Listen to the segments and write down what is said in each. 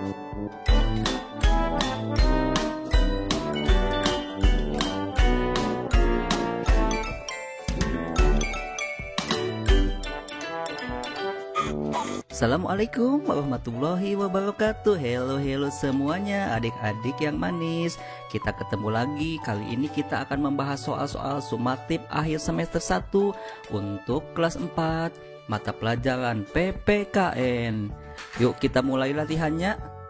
Assalamualaikum warahmatullahi wabarakatuh. Halo semuanya, adik-adik yang manis. Kita ketemu lagi. Kali ini kita akan membahas soal-soal sumatif akhir semester 1 untuk kelas 4 mata pelajaran PPKN. Yuk kita mulai latihannya.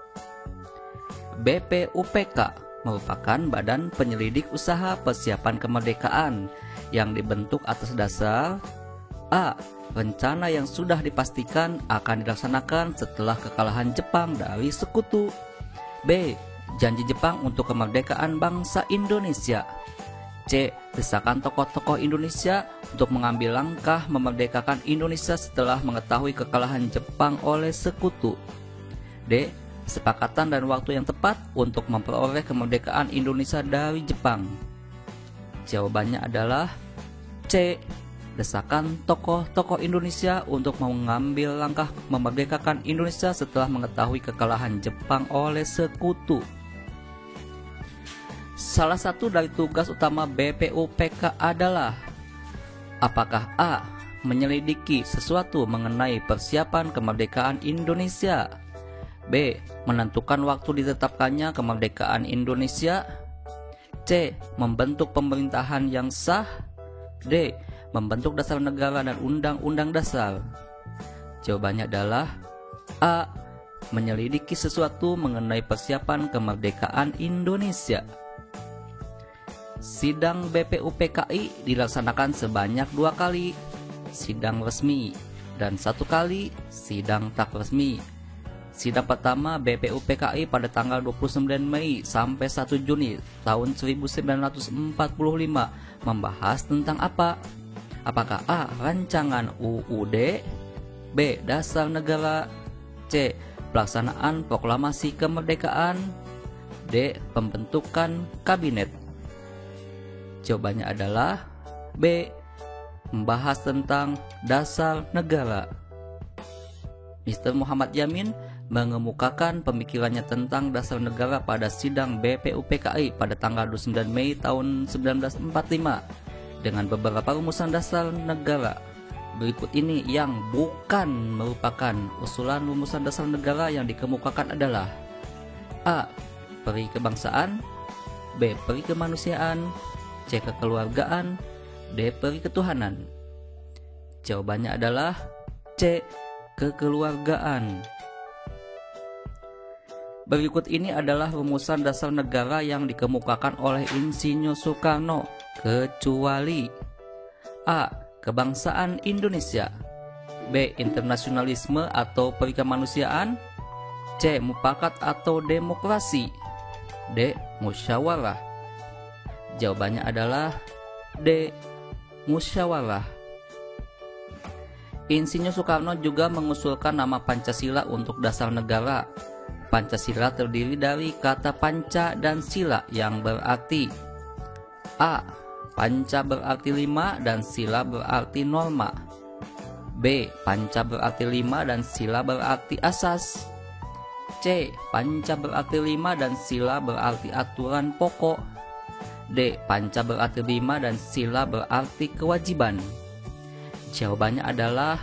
BPUPK merupakan Badan Penyelidik Usaha Persiapan Kemerdekaan yang dibentuk atas dasar A. Rencana yang sudah dipastikan akan dilaksanakan setelah kekalahan Jepang dari sekutu. B. Janji Jepang untuk kemerdekaan bangsa Indonesia. C. Desakan tokoh-tokoh Indonesia untuk mengambil langkah memerdekakan Indonesia setelah mengetahui kekalahan Jepang oleh sekutu. D. Kesepakatan dan waktu yang tepat untuk memperoleh kemerdekaan Indonesia dari Jepang. Jawabannya adalah C. Desakan tokoh-tokoh Indonesia untuk mengambil langkah memerdekakan Indonesia setelah mengetahui kekalahan Jepang oleh sekutu. Salah satu dari tugas utama BPUPK adalah: apakah A. Menyelidiki sesuatu mengenai persiapan kemerdekaan Indonesia, B. Menentukan waktu ditetapkannya kemerdekaan Indonesia, C. Membentuk pemerintahan yang sah, D. Membentuk dasar negara dan undang-undang dasar. Jawabannya adalah A. Menyelidiki sesuatu mengenai persiapan kemerdekaan Indonesia. Sidang BPUPKI dilaksanakan sebanyak 2 kali, sidang resmi, dan 1 kali sidang tak resmi. Sidang pertama BPUPKI pada tanggal 29 Mei sampai 1 Juni tahun 1945 membahas tentang apa? Apakah A. Rancangan UUD, B. Dasar negara, C. Pelaksanaan proklamasi kemerdekaan, D. Pembentukan kabinet. Jawabannya adalah B. Membahas tentang dasar negara. Mr. Muhammad Yamin mengemukakan pemikirannya tentang dasar negara pada sidang BPUPKI pada tanggal 29 Mei tahun 1945 dengan beberapa rumusan dasar negara. Berikut ini yang bukan merupakan usulan rumusan dasar negara yang dikemukakan adalah: A. Peri kebangsaan, B. Peri kemanusiaan, C. Kekeluargaan, D. Peri ketuhanan. Jawabannya adalah C. Kekeluargaan. Berikut ini adalah rumusan dasar negara yang dikemukakan oleh Insinyur Soekarno, kecuali A. Kebangsaan Indonesia, B. Internasionalisme atau perikemanusiaan, C. Mufakat atau demokrasi, D. Musyawarah. Jawabannya adalah D. Musyawarah. Insinyur Soekarno juga mengusulkan nama Pancasila untuk dasar negara. Pancasila terdiri dari kata panca dan sila yang berarti: A. Panca berarti 5 dan sila berarti norma, B. Panca berarti 5 dan sila berarti asas, C. Panca berarti 5 dan sila berarti aturan pokok, D. Panca berarti 5 dan sila berarti kewajiban. Jawabannya adalah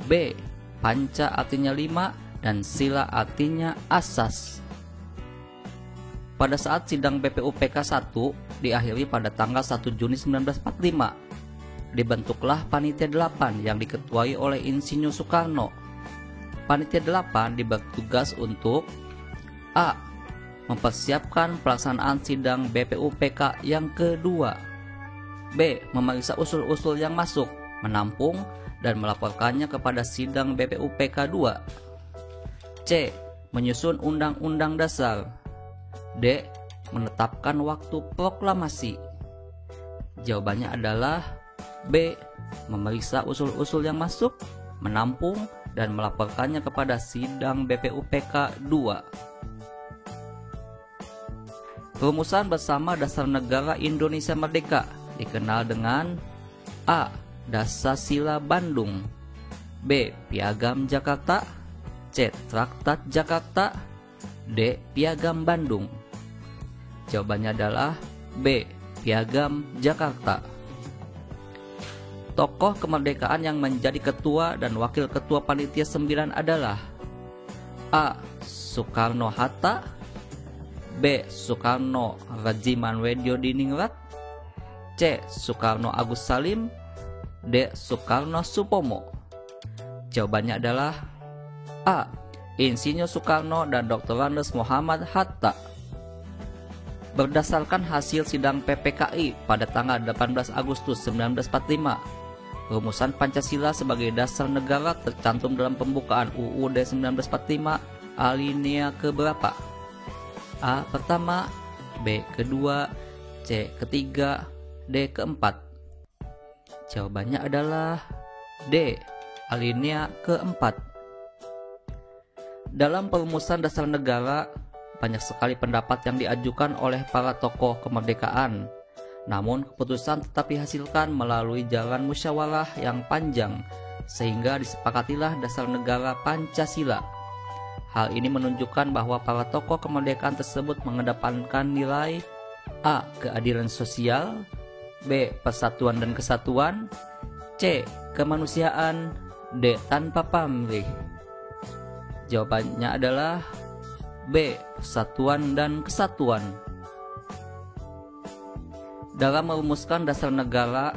B. Panca artinya 5 dan sila artinya asas. Pada saat sidang BPUPK 1 diakhiri pada tanggal 1 Juni 1945, dibentuklah Panitia 8 yang diketuai oleh Insinyur Soekarno. Panitia 8 diberi tugas untuk A. Mempersiapkan pelaksanaan sidang BPUPK yang kedua, B. Memeriksa usul-usul yang masuk, menampung, dan melaporkannya kepada sidang BPUPK 2, C. Menyusun undang-undang dasar, D. Menetapkan waktu proklamasi. Jawabannya adalah B. Memeriksa usul-usul yang masuk, menampung, dan melaporkannya kepada sidang BPUPK 2. Rumusan bersama dasar negara Indonesia Merdeka dikenal dengan A. Dasar-Sila Bandung, B. Piagam Jakarta, C. Traktat Jakarta, D. Piagam Bandung. Jawabannya adalah B. Piagam Jakarta. Tokoh kemerdekaan yang menjadi ketua dan wakil ketua panitia 9 adalah A. Soekarno-Hatta, B. Soekarno Rajimanwedyodiningrat, C. Soekarno Agus Salim, D. Soekarno Supomo. Jawabannya adalah A. Insinyur Soekarno dan Dr. Andes Muhammad Hatta. Berdasarkan hasil sidang PPKI pada tanggal 18 Agustus 1945, rumusan Pancasila sebagai dasar negara tercantum dalam pembukaan UUD 1945 alinea keberapa? A. Pertama, B. Kedua, C. Ketiga, D. Keempat. Jawabannya adalah D. Alinea keempat. Dalam perumusan dasar negara, banyak sekali pendapat yang diajukan oleh para tokoh kemerdekaan. Namun keputusan tetap dihasilkan melalui jalan musyawarah yang panjang, sehingga disepakatilah dasar negara Pancasila. Hal ini menunjukkan bahwa para tokoh kemerdekaan tersebut mengedepankan nilai A. Keadilan sosial, B. Persatuan dan kesatuan, C. Kemanusiaan, D. Tanpa pamrih. Jawabannya adalah B. Persatuan dan kesatuan. Dalam merumuskan dasar negara,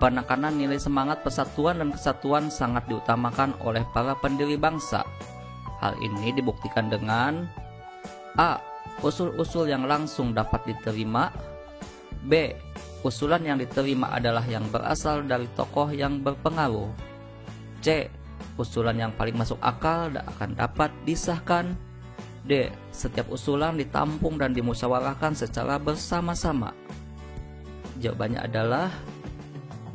penekanan nilai semangat persatuan dan kesatuan sangat diutamakan oleh para pendiri bangsa. Hal ini dibuktikan dengan A. Usul-usul yang langsung dapat diterima, B. Usulan yang diterima adalah yang berasal dari tokoh yang berpengaruh, C. Usulan yang paling masuk akal dan akan dapat disahkan, D. Setiap usulan ditampung dan dimusyawarahkan secara bersama-sama. Jawabannya adalah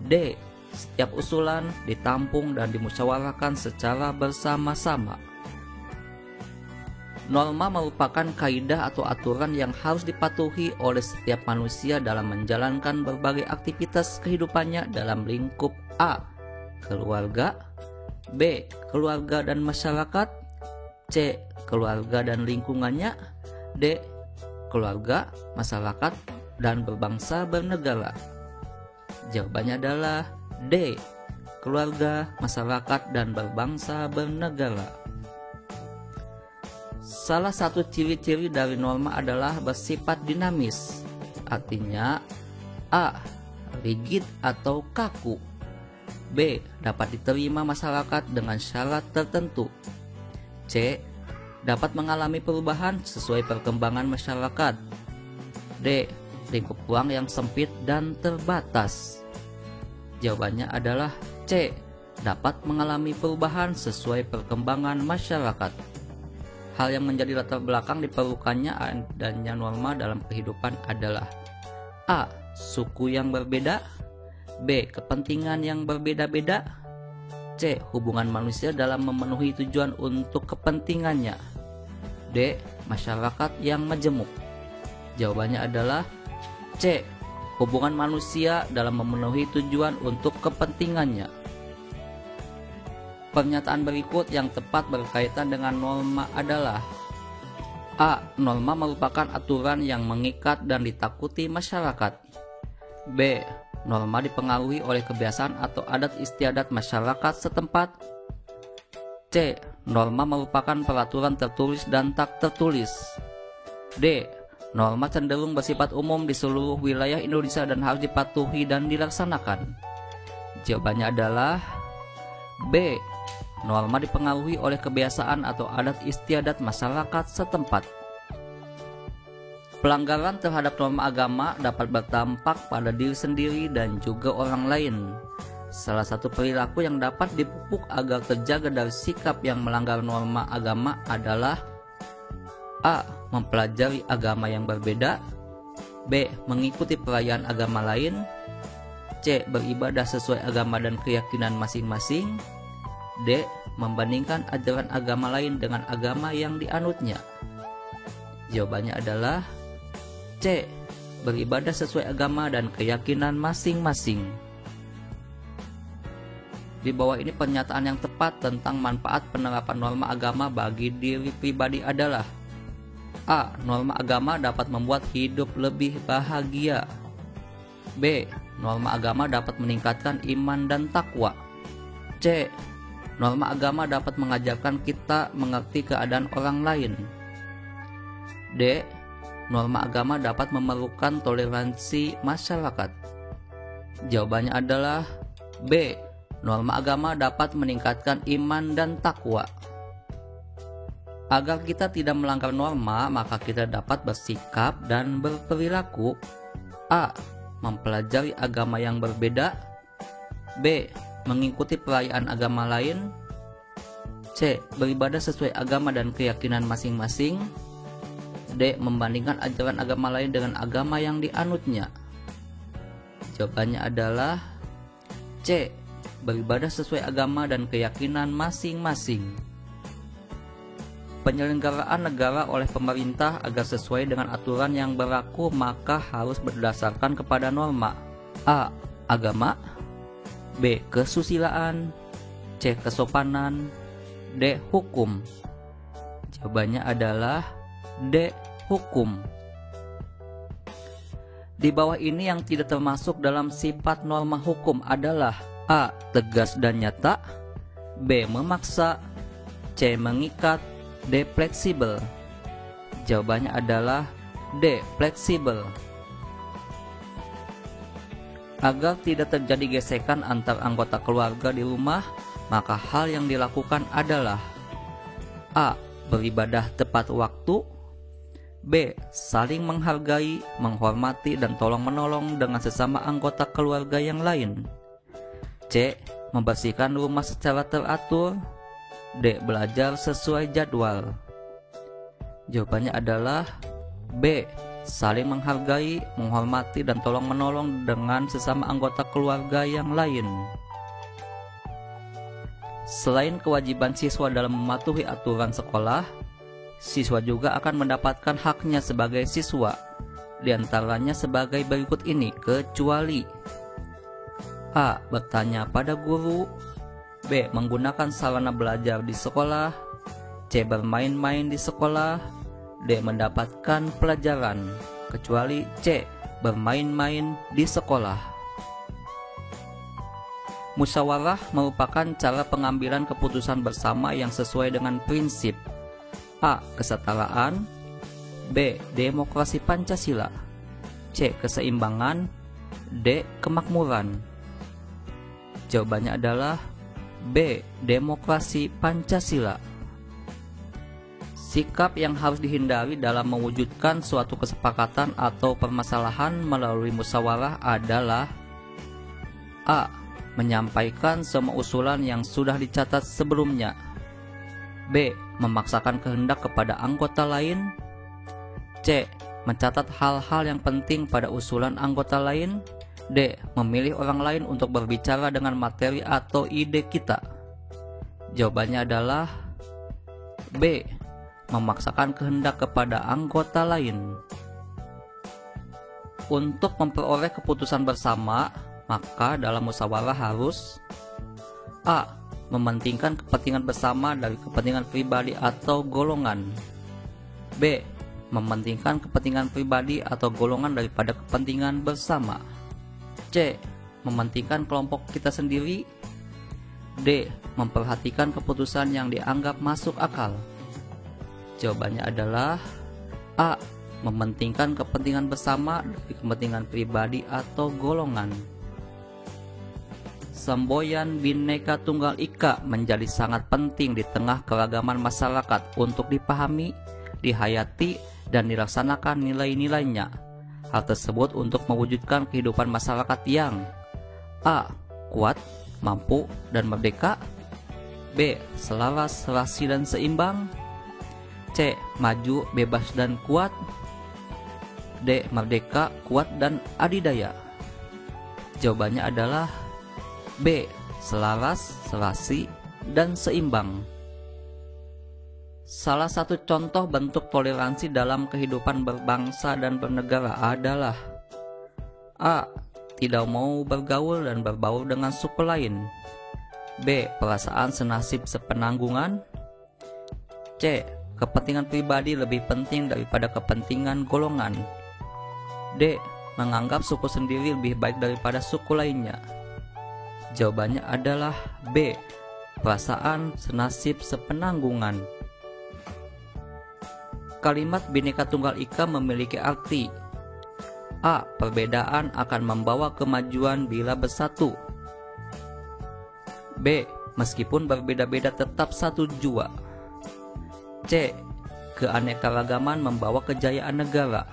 D. Setiap usulan ditampung dan dimusyawarahkan secara bersama-sama. Norma merupakan kaidah atau aturan yang harus dipatuhi oleh setiap manusia dalam menjalankan berbagai aktivitas kehidupannya dalam lingkup A. Keluarga, B. Keluarga dan masyarakat, C. Keluarga dan lingkungannya, D. Keluarga, masyarakat, dan berbangsa bernegara. Jawabannya adalah D. Keluarga, masyarakat, dan berbangsa bernegara. Salah satu ciri-ciri dari norma adalah bersifat dinamis. Artinya A. Rigid atau kaku, B. Dapat diterima masyarakat dengan syarat tertentu, C. Dapat mengalami perubahan sesuai perkembangan masyarakat, D. Lingkup ruang yang sempit dan terbatas. Jawabannya adalah C. Dapat mengalami perubahan sesuai perkembangan masyarakat. Hal yang menjadi latar belakang diperlukannya adanya norma dalam kehidupan adalah A. Suku yang berbeda, B. Kepentingan yang berbeda-beda, C. Hubungan manusia dalam memenuhi tujuan untuk kepentingannya, D. Masyarakat yang majemuk. Jawabannya adalah C. Hubungan manusia dalam memenuhi tujuan untuk kepentingannya. Pernyataan berikut yang tepat berkaitan dengan norma adalah A. Norma merupakan aturan yang mengikat dan ditakuti masyarakat, B. Norma dipengaruhi oleh kebiasaan atau adat istiadat masyarakat setempat, C. Norma merupakan peraturan tertulis dan tak tertulis, D. Norma cenderung bersifat umum di seluruh wilayah Indonesia dan harus dipatuhi dan dilaksanakan. Jawabannya adalah B. Norma dipengaruhi oleh kebiasaan atau adat istiadat masyarakat setempat. Pelanggaran terhadap norma agama dapat berdampak pada diri sendiri dan juga orang lain. Salah satu perilaku yang dapat dipupuk agar terjaga dari sikap yang melanggar norma agama adalah A. Mempelajari agama yang berbeda, B. Mengikuti perayaan agama lain, C. Beribadah sesuai agama dan keyakinan masing-masing, D. Membandingkan ajaran agama lain dengan agama yang dianutnya. Jawabannya adalah C. Beribadah sesuai agama dan keyakinan masing-masing. Di bawah ini pernyataan yang tepat tentang manfaat penerapan norma agama bagi diri pribadi adalah A. Norma agama dapat membuat hidup lebih bahagia. B. Norma agama dapat meningkatkan iman dan takwa. C. Norma agama dapat mengajarkan kita mengerti keadaan orang lain. D. Norma agama dapat memerlukan toleransi masyarakat. Jawabannya adalah B. Norma agama dapat meningkatkan iman dan takwa. Agar kita tidak melanggar norma, maka kita dapat bersikap dan berperilaku. A. Mempelajari agama yang berbeda. B. Mengikuti perayaan agama lain. C. Beribadah sesuai agama dan keyakinan masing-masing. D. Membandingkan ajaran agama lain dengan agama yang dianutnya. Jawabannya adalah C. Beribadah sesuai agama dan keyakinan masing-masing. Penyelenggaraan negara oleh pemerintah agar sesuai dengan aturan yang berlaku maka harus berdasarkan kepada norma. A. Agama. B. Kesusilaan. C. Kesopanan. D. Hukum. Jawabannya adalah D. Hukum. Di bawah ini yang tidak termasuk dalam sifat norma hukum adalah A. Tegas dan nyata. B. Memaksa. C. Mengikat. D. Fleksibel. Jawabannya adalah D. Fleksibel. Agar tidak terjadi gesekan antar anggota keluarga di rumah, maka hal yang dilakukan adalah A. Beribadah tepat waktu. B. Saling menghargai, menghormati, dan tolong-menolong dengan sesama anggota keluarga yang lain. C. Membersihkan rumah secara teratur. D. Belajar sesuai jadwal. Jawabannya adalah B. Saling menghargai, menghormati, dan tolong-menolong dengan sesama anggota keluarga yang lain. Selain kewajiban siswa dalam mematuhi aturan sekolah, siswa juga akan mendapatkan haknya sebagai siswa. Di antaranya sebagai berikut ini, kecuali A. Bertanya pada guru. B. Menggunakan sarana belajar di sekolah. C. Bermain-main di sekolah. D. Mendapatkan pelajaran. Kecuali C. Bermain-main di sekolah. Musyawarah merupakan cara pengambilan keputusan bersama yang sesuai dengan prinsip A. Kesetaraan. B. Demokrasi Pancasila. C. Keseimbangan. D. Kemakmuran. Jawabannya adalah B. Demokrasi Pancasila. Sikap yang harus dihindari dalam mewujudkan suatu kesepakatan atau permasalahan melalui musyawarah adalah A. Menyampaikan semua usulan yang sudah dicatat sebelumnya. B. Memaksakan kehendak kepada anggota lain. C. Mencatat hal-hal yang penting pada usulan anggota lain. D. Memilih orang lain untuk berbicara dengan materi atau ide kita. Jawabannya adalah B. Memaksakan kehendak kepada anggota lain. Untuk memperoleh keputusan bersama, maka dalam musyawarah harus A. Mementingkan kepentingan bersama dari kepentingan pribadi atau golongan. B. Mementingkan kepentingan pribadi atau golongan daripada kepentingan bersama. C. Mementingkan kelompok kita sendiri. D. Memperhatikan keputusan yang dianggap masuk akal. Jawabannya adalah A. Mementingkan kepentingan bersama dari kepentingan pribadi atau golongan. Semboyan Bhinneka Tunggal Ika menjadi sangat penting di tengah keragaman masyarakat untuk dipahami, dihayati, dan dilaksanakan nilai-nilainya. Hal tersebut untuk mewujudkan kehidupan masyarakat yang A. Kuat, mampu, dan merdeka. B. Selaras, serasi, dan seimbang. C. Maju, bebas, dan kuat. D. Merdeka, kuat, dan adidaya. Jawabannya adalah B. Selaras, serasi, dan seimbang. Salah satu contoh bentuk toleransi dalam kehidupan berbangsa dan bernegara adalah A. Tidak mau bergaul dan berbaur dengan suku lain. B. Perasaan senasib sepenanggungan. C. kepentingan pribadi lebih penting daripada kepentingan golongan. D. Menganggap suku sendiri lebih baik daripada suku lainnya. Jawabannya adalah B. Perasaan senasib sepenanggungan. Kalimat Bhinneka Tunggal Ika memiliki arti: A. Perbedaan akan membawa kemajuan bila bersatu. B. Meskipun berbeda-beda tetap satu jua. C. Keanekaragaman membawa kejayaan negara.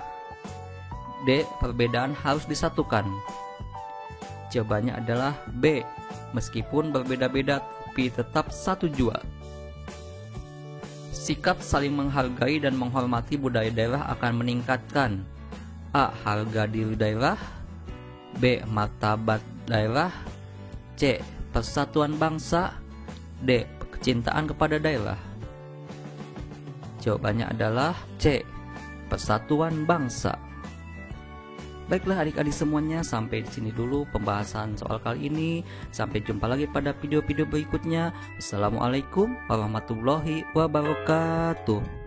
D. Perbedaan harus disatukan. Jawabannya adalah B. Meskipun berbeda-beda tapi tetap satu jua. Sikap saling menghargai dan menghormati budaya daerah akan meningkatkan: A. Harga diri daerah. B. Martabat daerah. C. Persatuan bangsa. D. Kecintaan kepada daerah. Jawabannya adalah C. Persatuan bangsa. Baiklah adik-adik semuanya, sampai di sini dulu pembahasan soal kali ini. Sampai jumpa lagi pada video-video berikutnya. Wassalamualaikum warahmatullahi wabarakatuh.